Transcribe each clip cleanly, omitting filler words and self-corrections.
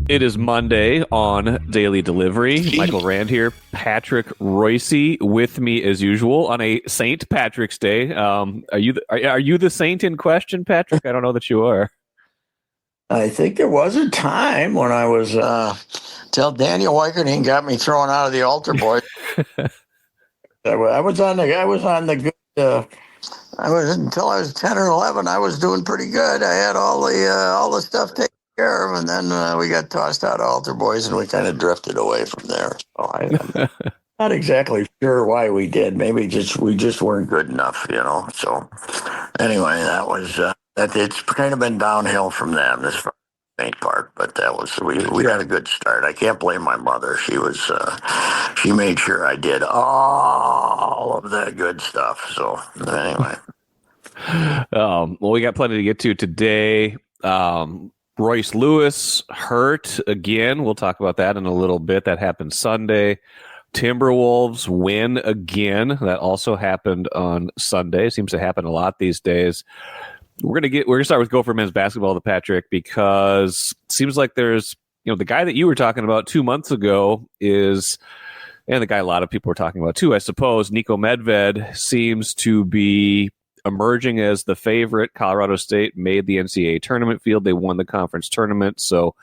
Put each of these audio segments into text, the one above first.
It is Monday on Daily Delivery. Michael Rand here. Patrick Reusse with me as usual on a St. Patrick's Day. Are you the saint in question, Patrick? I don't know that you are. I think there was a time when I was till Daniel Weicherding got me thrown out of the altar boy. I was on the good. I was until I was 10 or 11. I was doing pretty good. I had all the stuff taken care of, and then we got tossed out of altar boys, and we kind of drifted away from there. So I'm not exactly sure why we did. Maybe we just weren't good enough, So anyway, that was that. It's kind of been downhill from them this main part, but that was we had a good start. I can't blame my mother. She made sure I did all of that good stuff. So anyway. Well, we got plenty to get to today. Royce Lewis hurt again. We'll talk about that in a little bit. That happened Sunday. Timberwolves win again. That also happened on Sunday. Seems to happen a lot these days. We're gonna start with Gopher men's basketball, the Patrick, because it seems like there's the guy that you were talking about 2 months ago and the guy a lot of people were talking about too, I suppose. Niko Medved seems to be emerging as the favorite. Colorado State made the NCAA tournament field. They won the conference tournament. So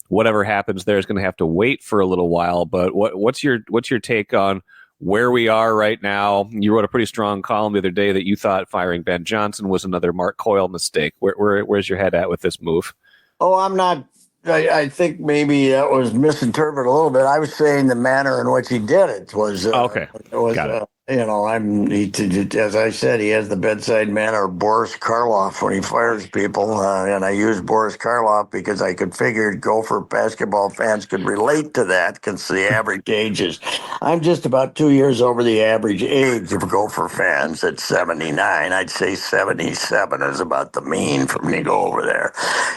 whatever happens there is going to have to wait for a little while. But what's your take on where we are right now? You wrote a pretty strong column the other day that you thought firing Ben Johnson was another Mark Coyle mistake. Where's your head at with this move? Oh, I'm not. I think maybe that was misinterpreted a little bit. I was saying the manner in which he did it was okay. Got it. As I said, he has the bedside manner of Boris Karloff when he fires people, and I used Boris Karloff because I could figure Gopher basketball fans could relate to that because the average age is. I'm just about 2 years over the average age of Gopher fans at 79. I'd say 77 is about the mean for me to go over there.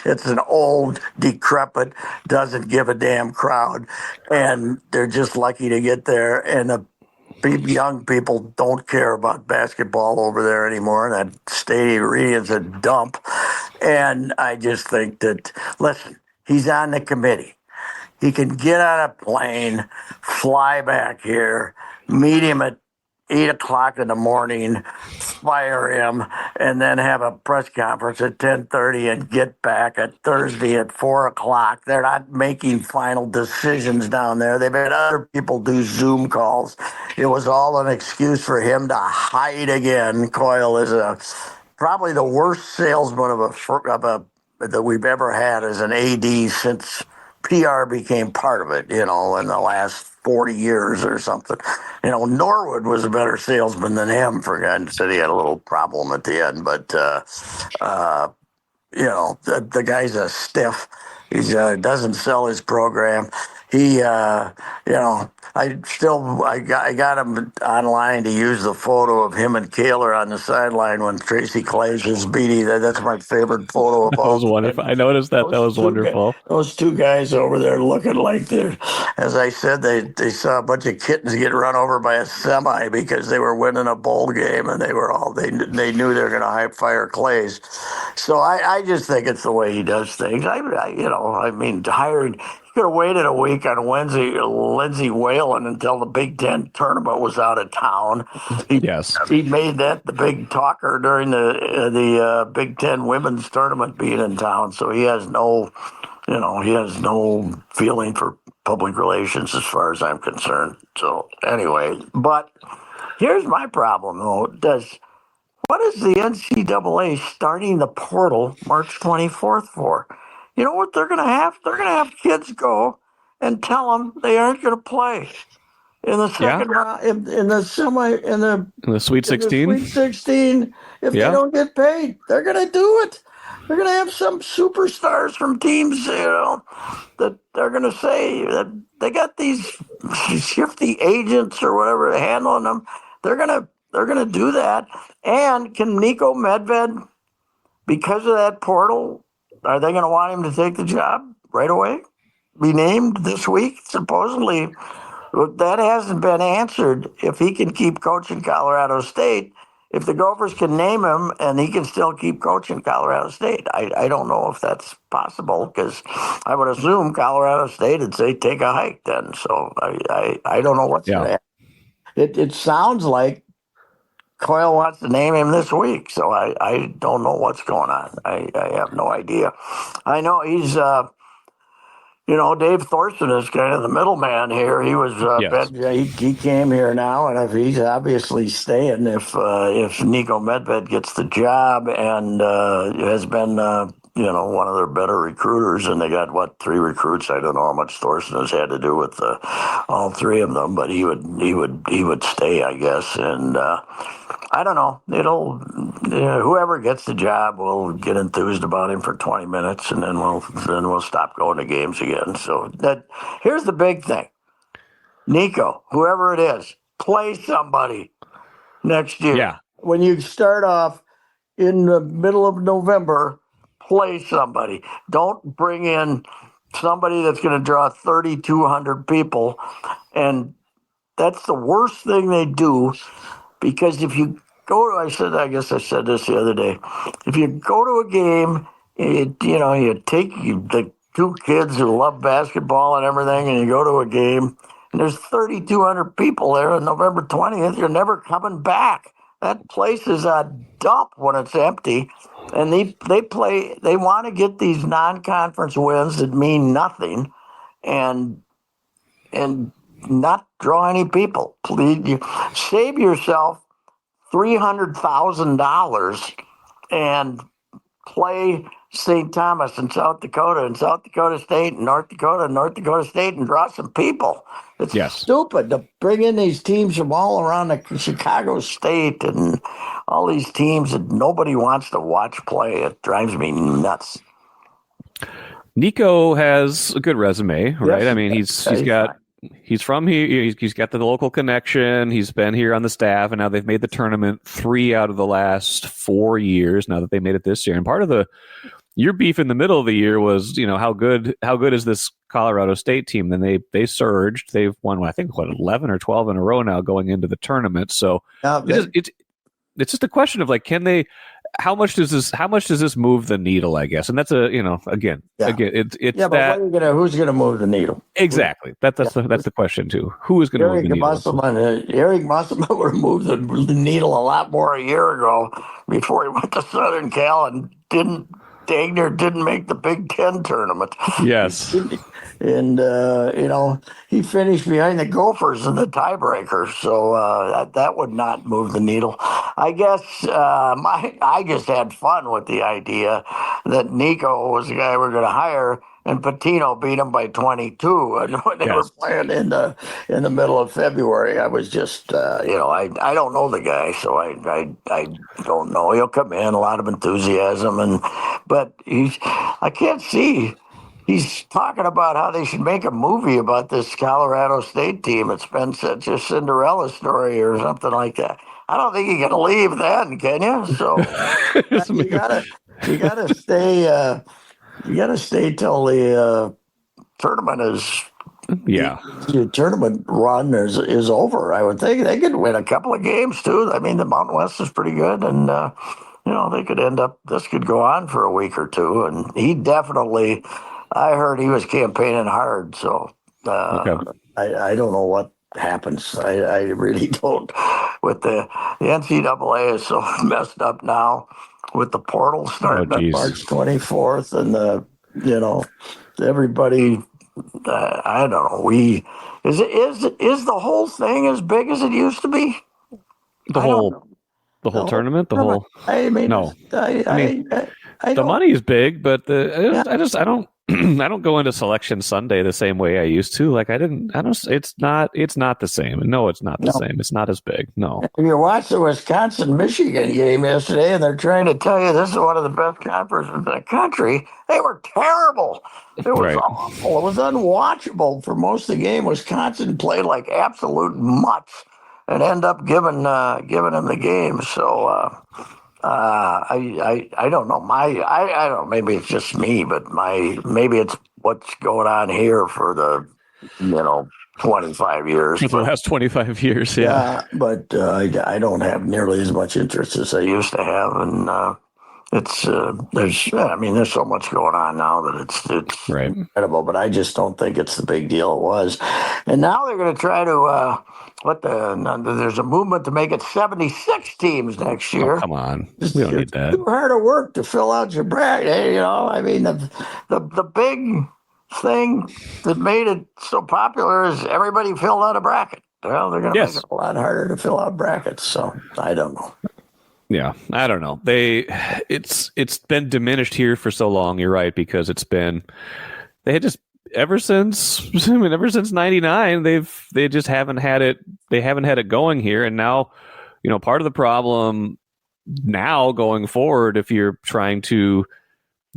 It's an old, decrepit, doesn't give a damn crowd, and they're just lucky to get there. And the young people don't care about basketball over there anymore. That stadium arena is a dump. And I just think that, listen, he's on the committee. He can get on a plane, fly back here, meet him at 8 o'clock in the morning, fire him, and then have a press conference at 10:30 and get back at Thursday at 4 o'clock. They're not making final decisions down there. They've had other people do Zoom calls. It was all an excuse for him to hide again. Coyle is probably the worst salesman that we've ever had as an AD since PR became part of it, in the last 40 years or something. Norwood was a better salesman than him, for God said he had a little problem at the end, but, the guy's a stiff. He doesn't sell his program. He, I got him online to use the photo of him and Kaler on the sideline when Tracy Clays was beating. That's my favorite photo of all. That was wonderful. I noticed that. That was wonderful. Those two guys over there looking like they're, as I said, they saw a bunch of kittens get run over by a semi because they were winning a bowl game, and they knew they were going to fire Clays. So I just think it's the way he does things. Hired. He could have waited a week on Lindsey Whalen until the Big Ten tournament was out of town. Yes. He made that the big talker during the Big Ten women's tournament being in town. So he has no feeling for public relations as far as I'm concerned. So anyway, but here's my problem though. What is the NCAA starting the portal March 24th for? You know what they're going to have? They're going to have kids go and tell them they aren't going to play in the second round, in the Sweet 16. Sweet 16, if they don't get paid, they're going to do it. They're going to have some superstars from teams, that they're going to say that they got these shifty agents or whatever handling them. They're going to do that. And can Niko Medved, because of that portal, are they going to want him to take the job right away? Be named this week? Supposedly, that hasn't been answered. If he can keep coaching Colorado State, if the Gophers can name him and he can still keep coaching Colorado State. I don't know if that's possible because I would assume Colorado State would say take a hike then. So I don't know what's going to happen. It sounds like Coyle wants to name him this week, so I don't know what's going on. I have no idea. I know he's Dave Thorson is kind of the middleman here. He was he came here now, and if he's obviously staying if Niko Medved gets the job and has been one of their better recruiters, and they got 3 recruits. I don't know how much Thorson has had to do with all 3 of them, but he would stay, I guess, and. I don't know. Whoever gets the job will get enthused about him for 20 minutes, and then we'll stop going to games again. So here's the big thing, Niko, whoever it is, play somebody next year. Yeah. When you start off in the middle of November, play somebody. Don't bring in somebody that's going to draw 3,200 people, and that's the worst thing they do. Because if you go to, I guess I said this the other day, if you go to a game, you take the 2 kids who love basketball and everything, and you go to a game, and there's 3,200 people there on November 20th, you're never coming back. That place is a dump when it's empty. And they want to get these non-conference wins that mean nothing and not draw any people. Please, save yourself $300,000 and play St. Thomas in South Dakota and South Dakota State and North Dakota State and draw some people. It's stupid to bring in these teams from all around the Chicago State and all these teams that nobody wants to watch play. It drives me nuts. Niko has a good resume, right? Yes, I mean, he's from here. He's got the local connection. He's been here on the staff, and now they've made the tournament 3 out of the last 4 years. Now that they made it this year, and part of your beef in the middle of the year was, how good is this Colorado State team? Then they surged. They've won, I think, 11 or 12 in a row now going into the tournament. So it's just a question of can they? How much does this move the needle? I guess, and that's it's who's gonna move the needle? Exactly. That's the question too. Who is going to move the needle? Eric Musselman would have moved the needle a lot more a year ago before he went to Southern Cal and didn't make the Big Ten tournament. Yes. And, he finished behind the Gophers in the tiebreaker. So that would not move the needle. I guess I just had fun with the idea that Niko was the guy we're going to hire, and Patino beat him by 22 when they were playing in the middle of February. I was just, I don't know the guy, so I don't know. He'll come in, a lot of enthusiasm, but I can't see. He's talking about how they should make a movie about this Colorado State team. It's been such a Cinderella story or something like that. I don't think you can leave then, can you? So you gotta stay. You gotta stay till the tournament is. Yeah, the tournament run is over. I would think they could win a couple of games too. I mean, the Mountain West is pretty good, and they could end up. This could go on for a week or two, and he definitely. I heard he was campaigning hard, so I don't know what happens. I really don't. With the NCAA is so messed up now with the portal starting on March 24th, and everybody. I don't know. Is the whole thing as big as it used to be? The whole tournament. No. The money is big, but I don't go into Selection Sunday the same way I used to. It's not the same. No, it's not the same. It's not as big. No. If you watched the Wisconsin-Michigan game yesterday, and they're trying to tell you this is one of the best conferences in the country, they were terrible. It was awful. It was unwatchable for most of the game. Wisconsin played like absolute mutts and end up giving them the game. So I don't know. I don't know. Maybe it's just me, but maybe it's what's going on here for the 25 years. For the last 25 years, yeah. But I don't have nearly as much interest as I used to have, and there's so much going on now that it's Right. incredible. But I just don't think it's the big deal it was. And now they're going to try to there's a movement to make it 76 teams next year. Oh, come on, we don't need that. Too hard of work to fill out your bracket. The big thing that made it so popular is everybody filled out a bracket. Well, they're going to make it a lot harder to fill out brackets. So I don't know. Yeah, I don't know. It's been diminished here for so long. You're right, because they had just ever since '99 they just haven't had it. They haven't had it going here, and now, part of the problem now going forward, if you're trying to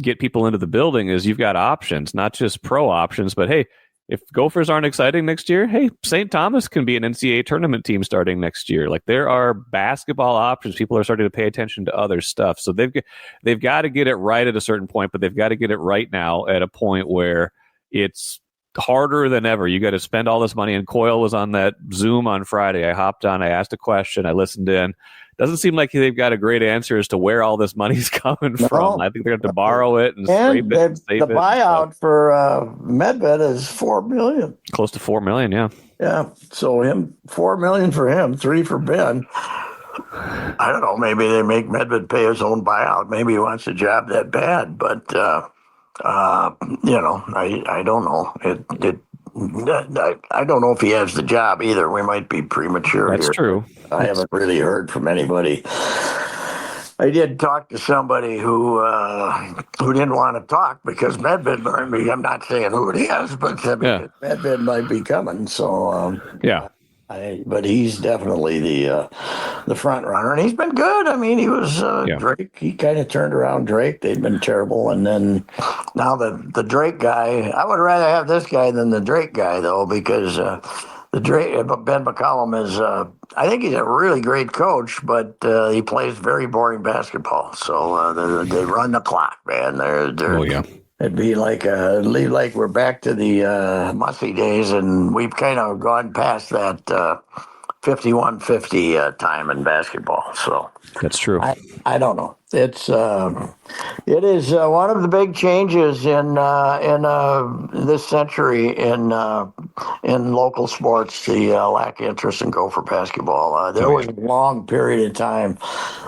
get people into the building, is you've got options, not just pro options, but hey, if Gophers aren't exciting next year, hey, St. Thomas can be an NCAA tournament team starting next year. Like, there are basketball options. People are starting to pay attention to other stuff. So they've got to get it right at a certain point, but they've got to get it right now at a point where it's harder than ever. You got to spend all this money. And Coyle was on that Zoom on Friday. I hopped on, I asked a question, I listened in. Doesn't seem like they've got a great answer as to where all this money's coming from. I think they're going to borrow it and scrape it and save it. The buyout for Medved is $4 million. Close to $4 million, yeah. Yeah, so $4 million for him, $3 million for Ben. I don't know. Maybe they make Medved pay his own buyout. Maybe he wants a job that bad, but I don't know. I don't know if he has the job either. We might be premature. That's here. True. I haven't really heard from anybody. I did talk to somebody who didn't want to talk because Medved. I'm not saying who it is, but Medved might be coming. So yeah. But he's definitely the front runner, and he's been good. I mean, he was Drake. He kind of turned around Drake. They'd been terrible, and then now the Drake guy. I would rather have this guy than the Drake guy, though, because Ben McCollum is. I think he's a really great coach, but he plays very boring basketball. So they run the clock, man. It'd be like we're back to the Mussy days, and we've kind of gone past that 51-50 time in basketball. So that's true. I don't know. It is one of the big changes in this century in local sports. The lack of interest in Gopher basketball. There was a long period of time,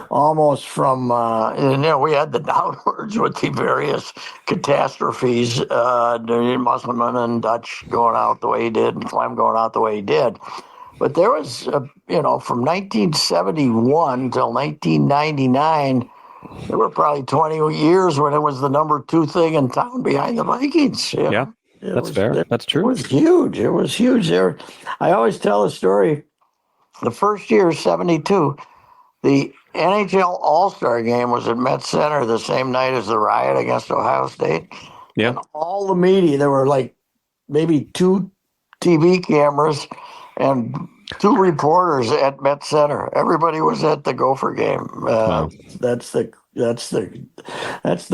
almost from we had the downwards with the various catastrophes, Musselman and Dutch going out the way he did, and Clem going out the way he did. But there was, from 1971 till 1999. There were probably 20 years when it was the number 2 thing in town behind the Vikings. Yeah, that's fair. That's true. It was huge. I always tell a story. The first year, 72, the NHL All-Star game was at Met Center the same night as the riot against Ohio State. Yeah. And all the media, there were like maybe 2 TV cameras and 2 reporters at Met Center. Everybody was at the Gopher game. Wow. That's the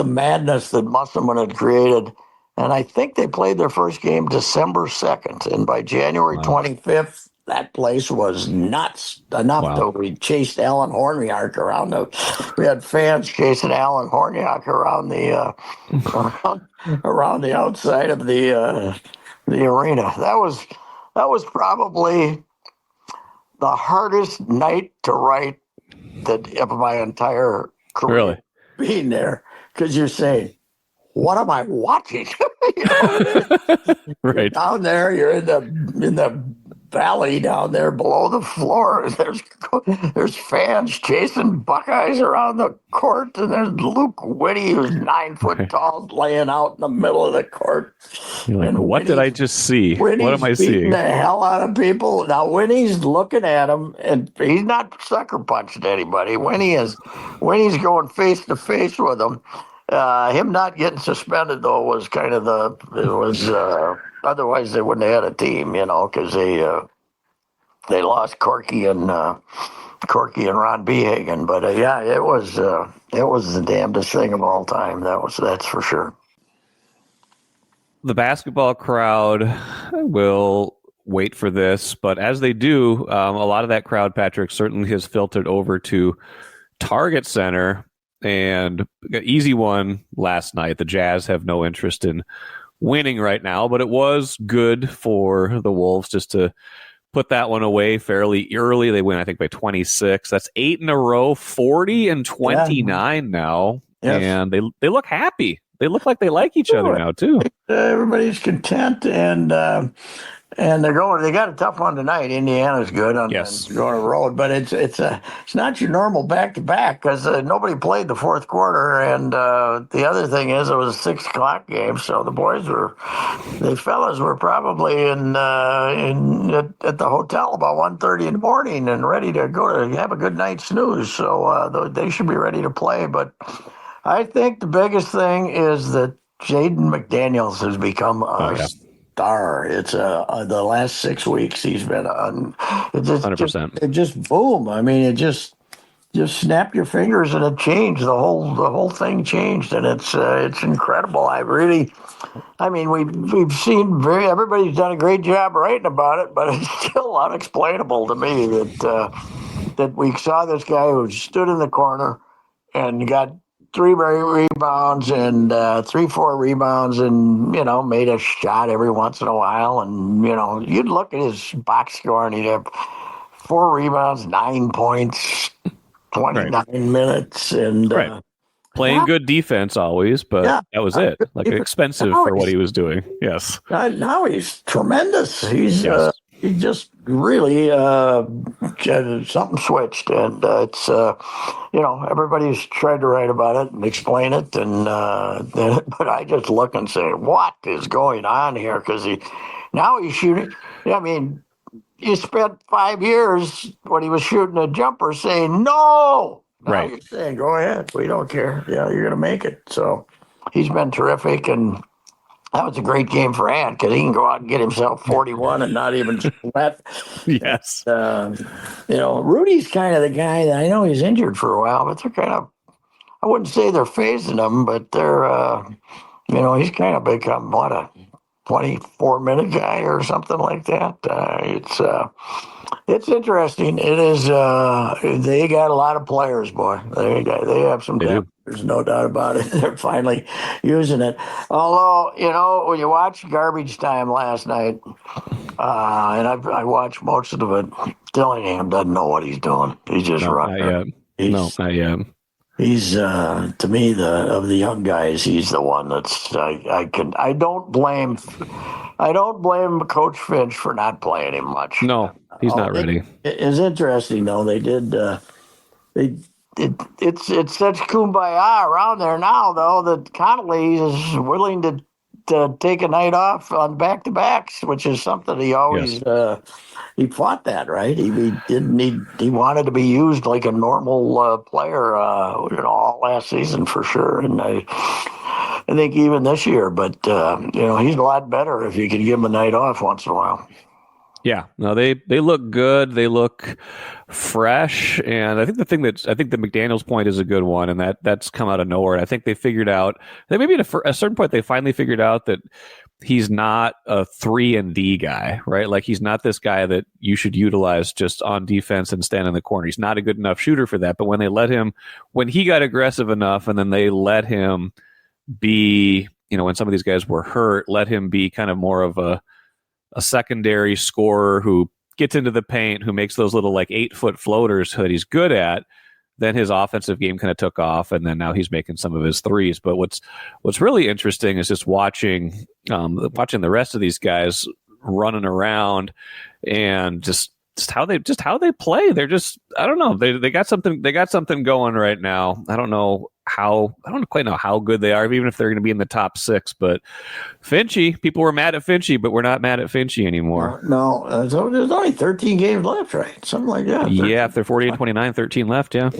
madness that Musselman had created. And I think they played their first game December 2nd. And by January 25th, that place was nuts enough that we chased Alan Horniak around. We had fans chasing Alan Horniak around the around the outside of the arena. That was probably the hardest night to write of my entire career. Really? Being there, because you're saying, what am I watching? Right. Down there, you're in the valley down there below the floor. There's fans chasing Buckeyes around the court, and there's Luke Whitty, who's 9 foot tall, laying out in the middle of the court. You're like, what did I just see? What am I seeing? The hell out of people. Now, Winnie's looking at him, and he's not sucker punching anybody. Winnie's going face to face with him. Him not getting suspended, though, was kind of otherwise they wouldn't have had a team, because they lost Corky and Ron Behagen. But it was the damnedest thing of all time. That's for sure. The basketball crowd will wait for this. But as they do, a lot of that crowd, Patrick, certainly has filtered over to Target Center, and easy one last night. The Jazz have no interest in winning right now, but it was good for the Wolves just to put that one away fairly early. They win, I think, by 26. That's 8 in a row, 40 and 29 now. Yes. And they look happy. They look like they like each other now, too. Everybody's content, and they're going. They got a tough one tonight. Indiana's good on going on the road, but it's not your normal back to back because nobody played the fourth quarter, and the other thing is it was a 6 o'clock game, so the fellas were probably at the hotel about 1:30 in the morning and ready to go to have a good night's snooze. So they should be ready to play, but I think the biggest thing is that Jaden McDaniels has become a star. It's the last 6 weeks he's been on. 100%. It just boom. I mean, it just snap your fingers and it changed. The whole thing changed, and it's incredible. We've seen everybody's done a great job writing about it, but it's still unexplainable to me that we saw this guy who stood in the corner and got 3 rebounds and 3-4 rebounds, and made a shot every once in a while, and you'd look at his box score and he'd have 4 rebounds, 9 points, 29 minutes, and playing good defense always, but that was it. Like expensive for what he was doing. Yes. Now he's tremendous. He just really something switched, and it's everybody's tried to write about it and explain it, and but I just look and say, what is going on here? Because now he's shooting. I mean, you spent 5 years when he was shooting a jumper saying no. Now you're saying, go ahead, we don't care. Yeah, you're gonna make it. So he's been terrific, and that was a great game for Ant because he can go out and get himself 41 and not even sweat. Yes. Rudy's kind of the guy that I know he's injured for a while, but they're kind of, I wouldn't say they're phasing him, but they're, he's kind of become, a 24-minute guy or something like that. It's interesting. It is. They got a lot of players, boy. They have some depth. There's no doubt about it. They're finally using it. Although, when you watch Garbage Time last night, and I watched most of it, Dillingham doesn't know what he's doing. He's just running. Not yet. He's to me of the young guys, he's the one that's I don't blame Coach Finch for not playing him much. No, he's not ready. It's interesting though. They did it's such kumbaya around there now though that Connolly is willing to take a night off on back-to-backs, which is something he always he fought that, right? He wanted to be used like a normal player, all last season for sure, and I think even this year. But he's a lot better if you could give him a night off once in a while. Yeah, no, they look good. They look fresh, and I think the McDaniels point is a good one, and that's come out of nowhere. And I think they figured out that maybe at a certain point they finally figured out that he's not a 3-and-D guy, right? Like he's not this guy that you should utilize just on defense and stand in the corner. He's not a good enough shooter for that. But when he got aggressive enough, and then they let him be, when some of these guys were hurt, let him be kind of more of a secondary scorer who gets into the paint, who makes those little 8-foot floaters that he's good at, then his offensive game kind of took off, and then now he's making some of his threes. But what's really interesting is just watching the rest of these guys running around and just how they play. They're just, I don't know. They got something going right now. I don't quite know how good they are, even if they're going to be in the top 6. But Finchy, people were mad at Finchy, but we're not mad at Finchy anymore. No, so there's only 13 games left, right? Something like that. 13. Yeah, if they're 48-29, 13 left, yeah.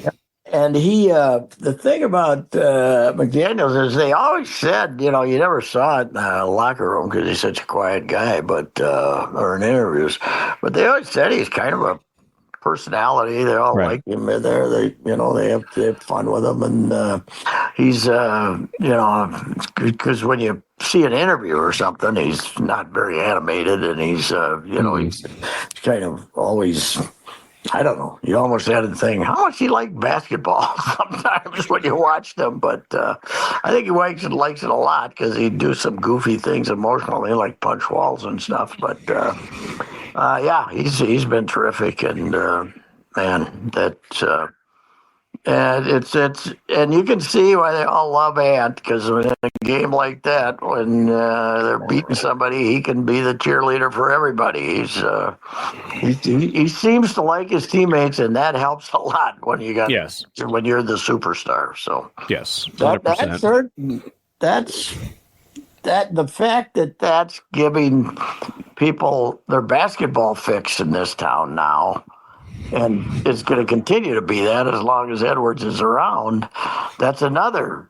And he, the thing about McDaniels is they always said, you never saw it in the locker room because he's such a quiet guy, or in interviews. But they always said he's kind of a personality. They all Right. like him. They have fun with him, and he's because when you see an interview or something, he's not very animated, and he's he's kind of always. I don't know. You almost had to think, how much he liked basketball sometimes when you watched him. But I think he likes it a lot because he'd do some goofy things emotionally, like punch walls and stuff. But he's been terrific, and man, and and you can see why they all love Ant, because in a game like that, when they're beating somebody, he can be the cheerleader for everybody. He seems to like his teammates, and that helps a lot when you're the superstar. So yes, 100%. The fact that that's giving people their basketball fix in this town now. And it's going to continue to be that as long as Edwards is around. That's another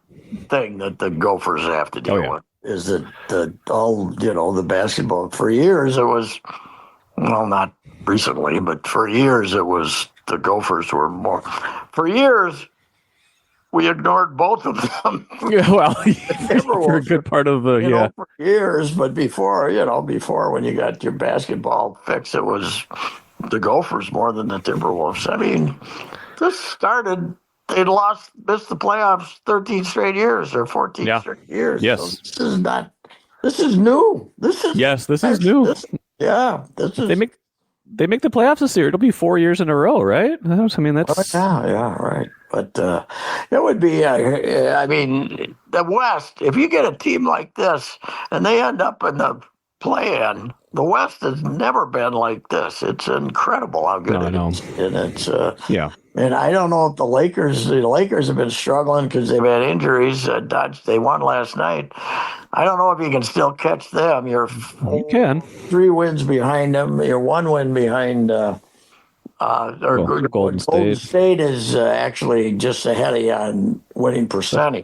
thing that the Gophers have to deal with, is that the basketball. For years it was, well, not recently, but for years it was the Gophers were more. For years we ignored both of them. Yeah, well, for a good part of the for years. But before when you got your basketball fix, it was the Gophers more than the Timberwolves. I mean, this started, they'd missed the playoffs 13 straight years or 14 straight years. Yes. So this is new. This is new. This is. They make the playoffs this year. It'll be 4 years in a row, right? I mean, that's. Right. But it would be, I mean, the West, if you get a team like this and they end up in the play-in, the West has never been like this. It's incredible how good it is. And it's and I don't know if the Lakers have been struggling because they've had injuries. They won last night. I don't know if you can still catch them. You can. 3 wins behind them. You're 1 win behind Golden State. State is actually just ahead of you on winning percentage.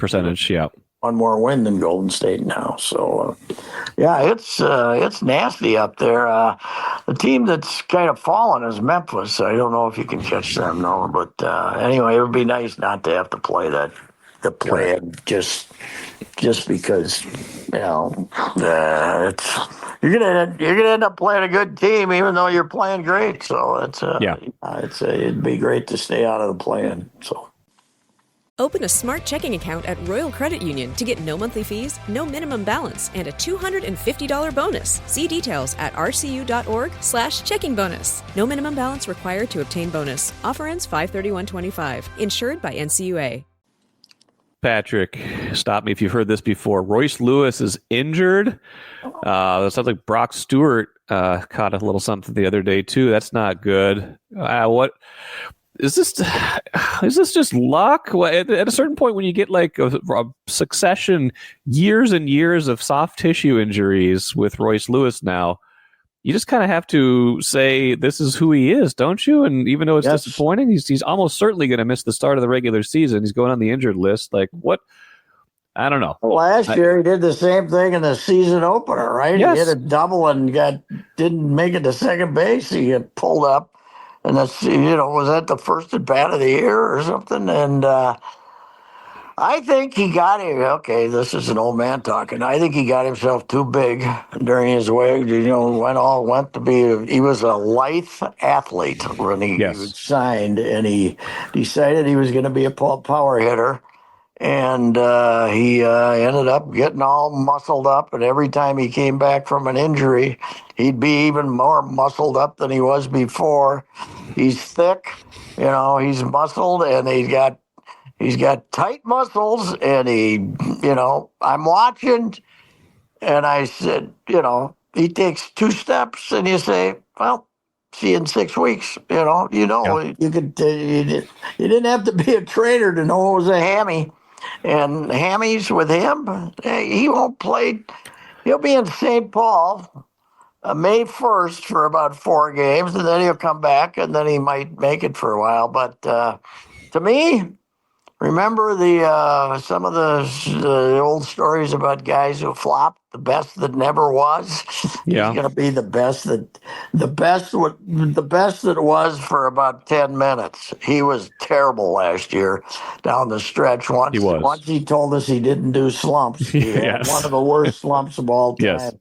One more win than Golden State now. So, it's nasty up there. The team that's kind of fallen is Memphis. I don't know if you can catch them, no. But anyway, it would be nice not to have to play just because you're gonna end up playing a good team even though you're playing great. So it'd be great to stay out of the play-in. So. Open a smart checking account at Royal Credit Union to get no monthly fees, no minimum balance, and a $250 bonus. See details at rcu.org/checking bonus. No minimum balance required to obtain bonus. Offer ends 5/31/25. Insured by NCUA. Patrick, stop me if you've heard this before. Royce Lewis is injured. That sounds like Brock Stewart caught a little something the other day too. That's not good. What? Is this just luck? At a certain point, when you get like a succession, years and years of soft tissue injuries with Royce Lewis now, you just kind of have to say this is who he is, don't you? And even though it's disappointing, he's almost certainly going to miss the start of the regular season. He's going on the injured list. Like, what? I don't know. Last year, he did the same thing in the season opener, right? Yes. He hit a double and didn't make it to second base. He got pulled up. And that's, was that the first at bat of the year or something? And I think he got him. Okay, this is an old man talking. I think he got himself too big during his way. He was a lithe athlete when he was signed, and he decided he was going to be a power hitter. And he ended up getting all muscled up, and every time he came back from an injury, he'd be even more muscled up than he was before. He's thick, he's muscled, and he's got tight muscles, and I'm watching, and I said, he takes 2 steps, and you say, well, see you in 6 weeks. You didn't have to be a trainer to know it was a hammy. And hammies with him, he won't play. He'll be in St. Paul May 1st for about 4 games, and then he'll come back, and then he might make it for a while. But to me, Remember the some of the old stories about guys who flopped, the best that never was. Yeah. He's going to be the best that was for about 10 minutes. He was terrible last year down the stretch. Once he told us he didn't do slumps. He had one of the worst slumps of all time. Yes.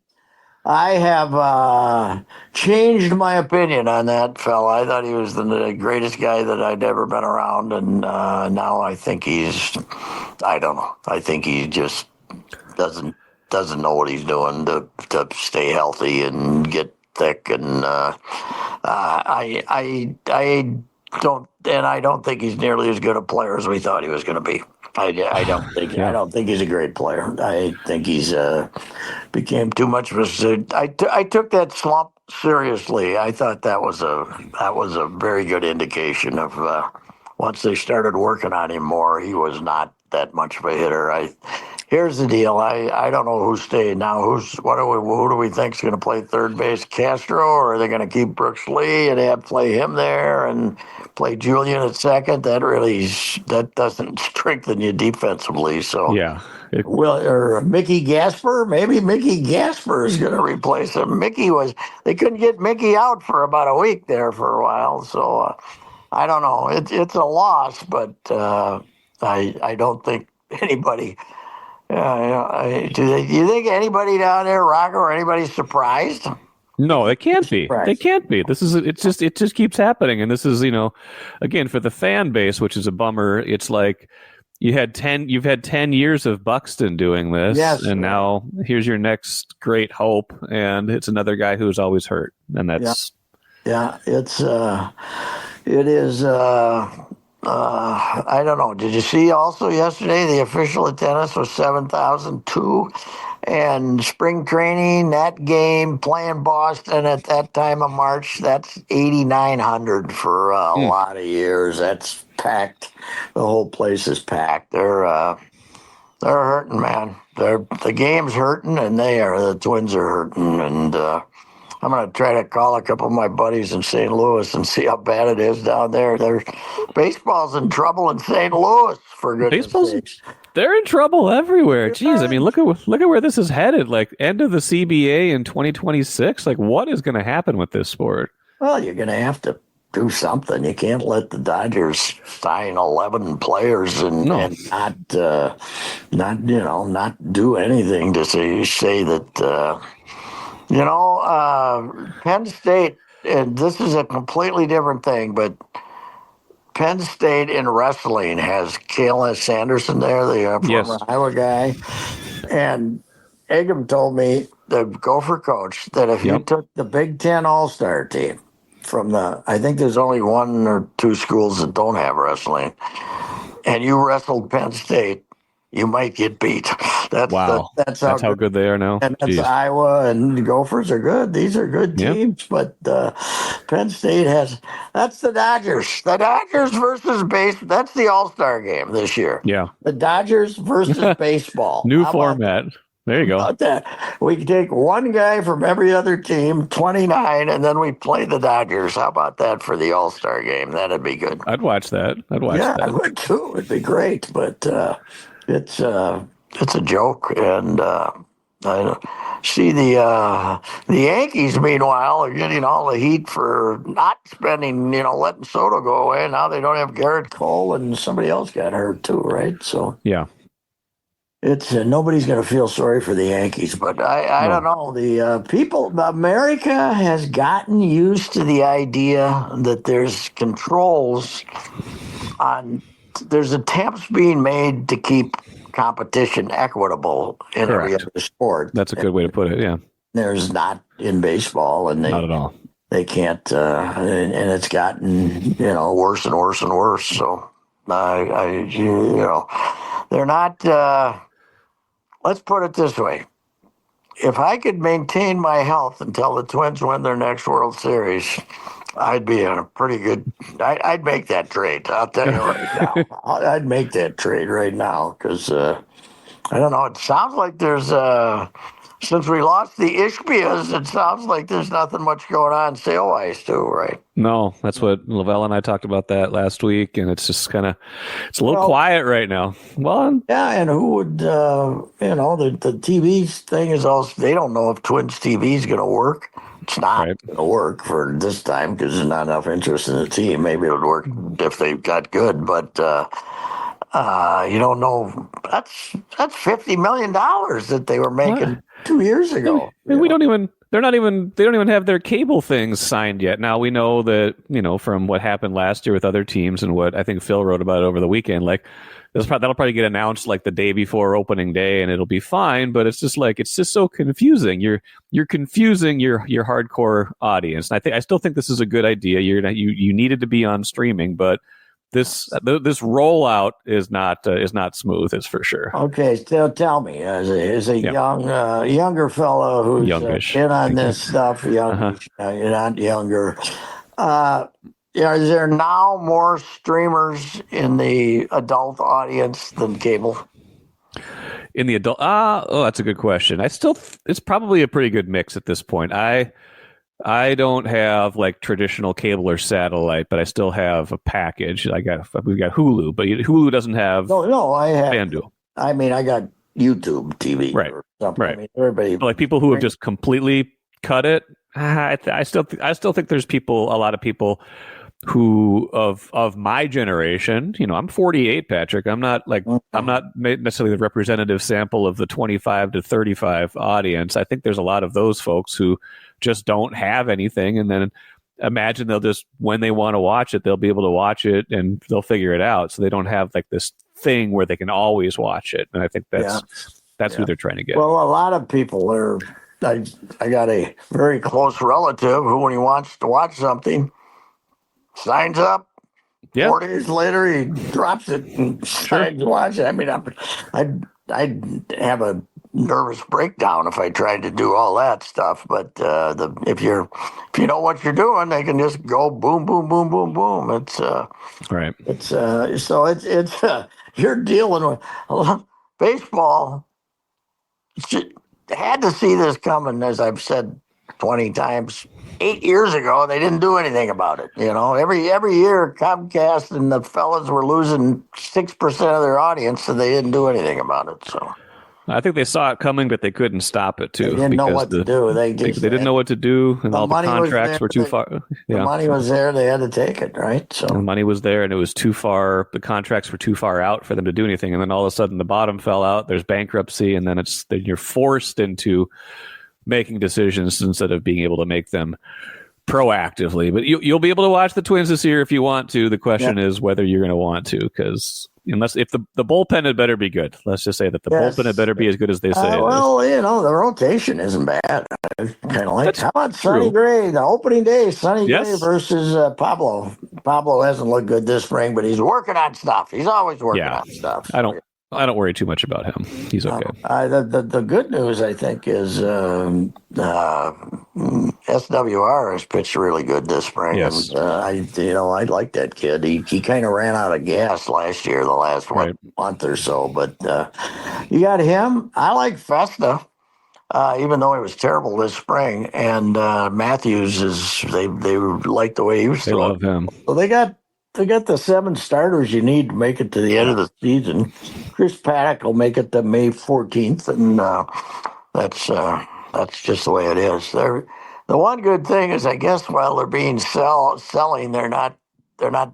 I have changed my opinion on that fella. I thought he was the greatest guy that I'd ever been around, and now I think I don't know. I think he just doesn't know what he's doing to stay healthy and get thick, and I don't think he's nearly as good a player as we thought he was going to be. I don't think I don't think he's a great player. I think he's became too much of a. I took that slump seriously. I thought that was a very good indication of once they started working on him more, he was not that much of a hitter. Here's the deal. I don't know who's staying now. Who do we think is going to play third base? Castro, or are they going to keep Brooks Lee and play him there and play Julian at second? That doesn't strengthen you defensively. So yeah. Or Mickey Gasper? Maybe Mickey Gasper is going to replace him. They couldn't get Mickey out for about a week there for a while. So I don't know. It's a loss, but I don't think anybody. Do you think anybody down there, Rocco, or anybody's surprised? No, they can't be. They can't be. It just keeps happening, and this is again for the fan base, which is a bummer. It's like you've had 10 years of Buxton doing this, yes, and now here's your next great hope, and it's another guy who's always hurt, and that's it is. I don't know. Did you see also yesterday the official attendance was 7,002, and spring training, that game playing Boston at that time of March, that's 8,900 for a lot of years. That's packed. The whole place is packed. They're hurting, man. The game's hurting, and the Twins are hurting, and I'm going to try to call a couple of my buddies in St. Louis and see how bad it is down there. Baseball's in trouble in St. Louis, for goodness sakes. They're in trouble everywhere. Jeez, I mean, look at where this is headed. Like, end of the CBA in 2026. Like, what is going to happen with this sport? Well, you're going to have to do something. You can't let the Dodgers sign 11 players and not do anything to say that. Penn State, and this is a completely different thing, but Penn State in wrestling has Kayla Sanderson there, the former Iowa guy. And Eggum told me, the Gopher coach, that if you took the Big Ten All-Star team I think there's only one or two schools that don't have wrestling, and you wrestled Penn State, you might get beat. That's how good they are now. And that's Iowa, and the Gophers are good. These are good teams, but Penn State that's the Dodgers. The Dodgers versus baseball. That's the All-Star game this year. Yeah. The Dodgers versus baseball. New format. There you go. How about that? We can take one guy from every other team, 29, and then we play the Dodgers. How about that for the All-Star game? That'd be good. I'd watch that. Yeah, I would too. It'd be great, but it's a joke, and I see the Yankees. Meanwhile, are getting all the heat for not spending, letting Soto go away. Now they don't have Garrett Cole, and somebody else got hurt too, right? So yeah. It's nobody's going to feel sorry for the Yankees, but I don't know. The America has gotten used to the idea that there's controls there's attempts being made to keep competition equitable in every other sport. That's a good way to put it. Yeah, there's not in baseball, and not at all. They can't, and it's gotten worse and worse and worse. So they're not. Let's put it this way. If I could maintain my health until the Twins win their next World Series, I'd be in a pretty good. I'd make that trade. I'll tell you right now. I'd make that trade right now because I don't know. It sounds like there's since we lost the Ishbias, it sounds like there's nothing much going on sale-wise too, right? No, that's what Lavelle and I talked about that last week, and it's just it's a little quiet right now. Well, yeah, and who would, the TV thing is also, they don't know if Twins TV is going to work. It's not going to work for this time because there's not enough interest in the team. Maybe it would work if they got good, but you don't know. That's $50 million that they were making 2 years ago. And they don't even have their cable things signed yet. Now we know that, from what happened last year with other teams and what I think Phil wrote about over the weekend, like that'll probably get announced like the day before opening day and it'll be fine. But it's just so confusing. You're confusing your hardcore audience. And I still think this is a good idea. You needed to be on streaming, but this rollout is not smooth, is for sure. Okay, so tell me, as a younger fellow who's in on this stuff, you're not younger. Is there now more streamers in the adult audience than cable? In the adult, that's a good question. It's probably a pretty good mix at this point. I don't have like traditional cable or satellite, but I still have a package. We've got Hulu, but Hulu doesn't have. No, I have FanDuel. I mean, I got YouTube TV, right? Or something. Right. I mean, everybody, but like people who have just completely cut it. I still think there's a lot of people who of my generation. I'm 48, Patrick. I'm not necessarily the representative sample of the 25 to 35 audience. I think there's a lot of those folks who just don't have anything, and then imagine they'll just, when they want to watch it, they'll be able to watch it and they'll figure it out. So they don't have like this thing where they can always watch it. And I think that's who they're trying to get. Well, a lot of people are. I got a very close relative who, when he wants to watch something, signs up. 4 days later, he drops it and signs to watch it. I mean, I'd have a nervous breakdown if I tried to do all that stuff. But if you know what you're doing, they can just go boom, boom, boom, boom, boom. It's right. It's you're dealing with baseball. Had to see this coming, as I've said 20 times. 8 years ago, they didn't do anything about it. Every year, Comcast and the fellas were losing 6% of their audience, so they didn't do anything about it. So I think they saw it coming, but they couldn't stop it too. They didn't know what to do. They didn't know what to do, and all the contracts were too far. The money was there; they had to take it, right? So the money was there, and it was too far. The contracts were too far out for them to do anything. And then all of a sudden, the bottom fell out. There's bankruptcy, and then you're forced into making decisions instead of being able to make them proactively. But you'll be able to watch the Twins this year if you want to. The question is whether you're going to want to, because if the bullpen had better be good. Let's just say that the bullpen had better be as good as they say. The rotation isn't bad. I kind of like. How about Sonny Gray? The opening day, Sonny Gray versus Pablo. Pablo hasn't looked good this spring, but he's working on stuff. He's always working on stuff. I don't worry too much about him. He's okay. The good news, I think, is SWR has pitched really good this spring. Yes. And, I like that kid. He kind of ran out of gas last year, the last month or so. But you got him. I like Festa, even though he was terrible this spring. And Matthews they like the way he was throwing. They love him. So they got the 7 starters you need to make it to the end of the season. Chris Paddock will make it to May 14th, and that's just the way it is. The one good thing is, I guess, while they're being selling, they're not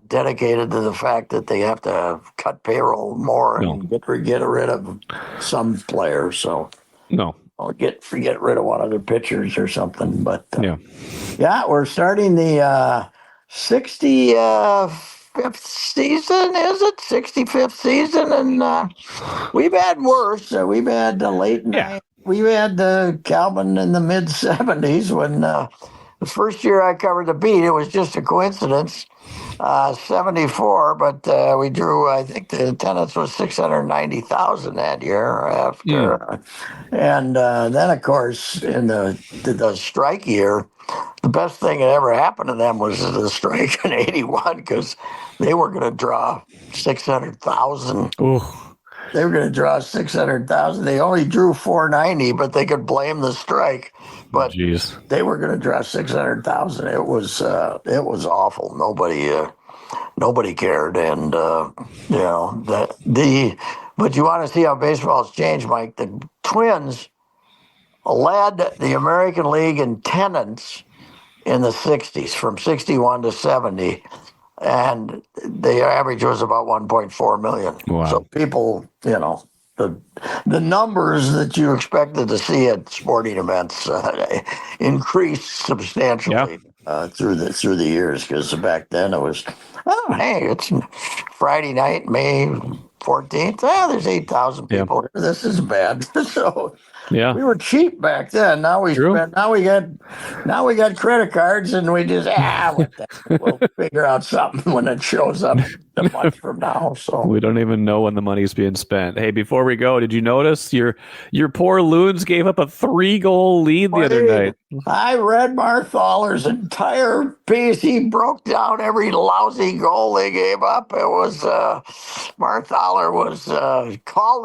dedicated to the fact that they have to cut payroll more and get rid of some players. So I'll get rid of one of their pitchers or something. But we're starting the 65th season, is it? 65th season, and we've had worse. We've had the late night. We've had the Calvin in the mid 70s when the first year I covered the beat, it was just a coincidence. 74, but we drew, I think the attendance was 690,000 that year after. And then, of course, in the strike year, the best thing that ever happened to them was the strike in 81, because they were going to draw 600,000. they were going to draw 600,000. They only drew 490, but they could blame the strike. But Jeez. they were going to draw 600,000. It was awful. Nobody cared, and But you want to see how baseball's changed, Mike? The Twins led the American League in tenants in the 60s, from 61 to 70. And the average was about 1.4 million. Wow. So people, the numbers that you expected to see at sporting events increased substantially through the years, because back then it was, hey, it's Friday night, May 14th. There's 8,000 people here. This is bad. So we were cheap back then. Now we got credit cards, and we just we'll figure out something when it shows up a month from now. So we don't even know when the money's being spent. Hey, before we go, did you notice your poor Loons gave up a 3-goal lead the other night? I read Marthaler's entire piece. He broke down every lousy goal they gave up. It was Marthaler called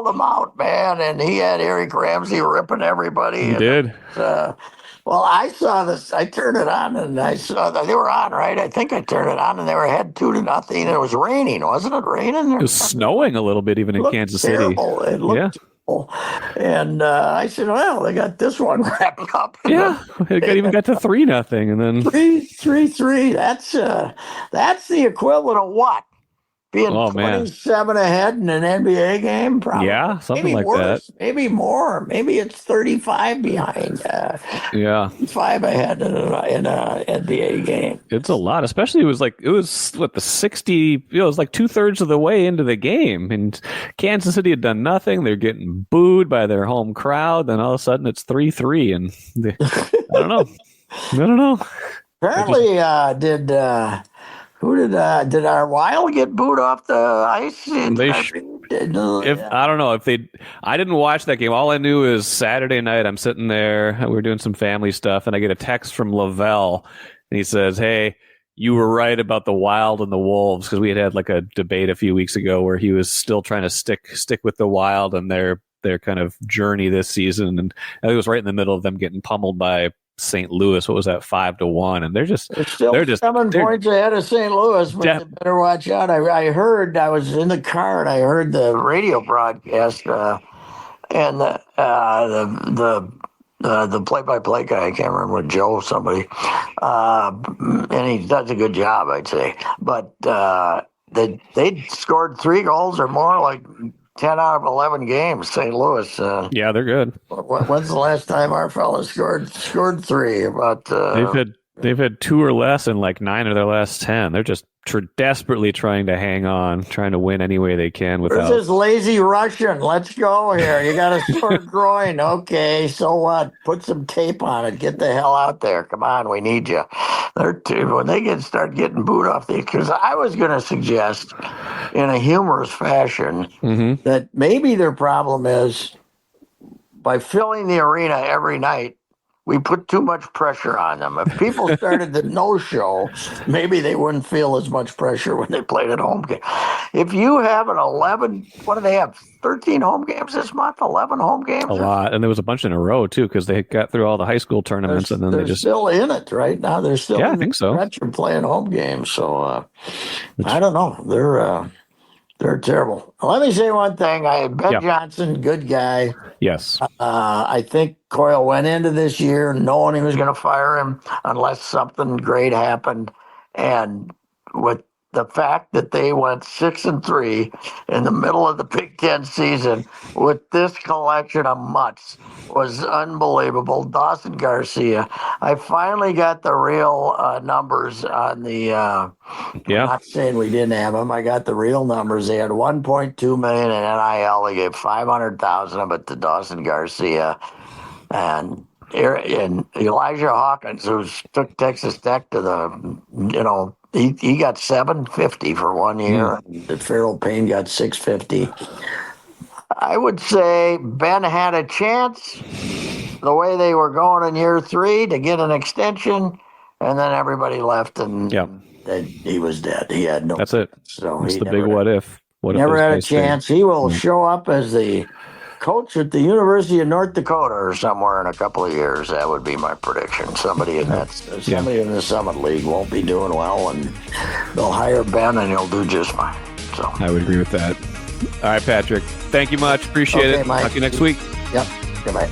them out, man, and he had Eric Ramsey ripping everybody. He did. Well, I saw this. I turned it on, and I saw that they were on, right? I think I turned it on, and they were ahead 2-0, and it was raining. Wasn't it raining? It was snowing a little bit even in Kansas City. It looked terrible. And I said, well, they got this one wrapped up. Yeah, it even got to 3-0, and then 3-3. That's the equivalent of what? Being 27 ahead in an NBA game, probably. Yeah, something maybe like worse, that. Maybe more. Maybe it's 35 behind. 5 ahead in an NBA game. It's a lot, especially it was the 60. It was like 2/3 of the way into the game, and Kansas City had done nothing. They're getting booed by their home crowd. Then all of a sudden it's 3-3, and I don't know. Apparently, did our Wild get booed off the ice? I don't know if they. I didn't watch that game. All I knew is Saturday night. I'm sitting there. We were doing some family stuff, and I get a text from Lavelle, and he says, "Hey, you were right about the Wild and the Wolves," because we had like a debate a few weeks ago where he was still trying to stick with the Wild and their kind of journey this season, and it was right in the middle of them getting pummeled by St. Louis. What was that, 5-1? And they're still 7 points ahead of St. Louis, but you better watch out. I heard, I was in the car and I heard the radio broadcast and the play-by-play guy, I can't remember, Joe somebody, and he does a good job, I'd say. But they scored 3 goals or more, like 10 out of 11 games, St. Louis. Yeah, they're good. When's the last time our fellas scored 3? They've had 2 or less in like 9 of their last 10. They're just desperately trying to hang on, trying to win any way they can. Where's this lazy Russian? Let's go here. You got a sore groin. Okay, so what? Put some tape on it. Get the hell out there. Come on, we need you. When they start getting booed off because I was going to suggest in a humorous fashion that maybe their problem is by filling the arena every night, we put too much pressure on them. If people started the no-show, maybe they wouldn't feel as much pressure when they played at home game. If you have an 11, what do they have? 13 home games this month? 11 home games? A lot. And there was a bunch in a row, too, because they got through all the high school tournaments. And then they're still in it right now. They're still I think so. Playing home games. So I don't know. They're terrible. Let me say one thing. Ben Johnson, good guy. Yes. I think Coyle went into this year knowing he was going to fire him unless something great happened. And with the fact that they went 6-3 in the middle of the Big Ten season with this collection of mutts was unbelievable. Dawson Garcia, I finally got the real numbers on the. I'm not saying we didn't have them. I got the real numbers. They had 1.2 million in NIL. They gave 500,000 of it to Dawson Garcia, and Elijah Hawkins, who took Texas Tech to the, he got $750 for 1 year. Farrell Payne got $650. I would say Ben had a chance the way they were going in year 3 to get an extension, and then everybody left, and he was dead. He had no. That's it. So it's the big what if. What if Never those had a guys stay? chance. He will show up as the coach at the University of North Dakota or somewhere in a couple of years. That would be my prediction. Somebody in the Summit League won't be doing well, and they'll hire Ben, and he'll do just fine. So I would agree with that. All right, Patrick. Thank you much. Appreciate it. Mike. Talk to you next week. Yep. Goodbye.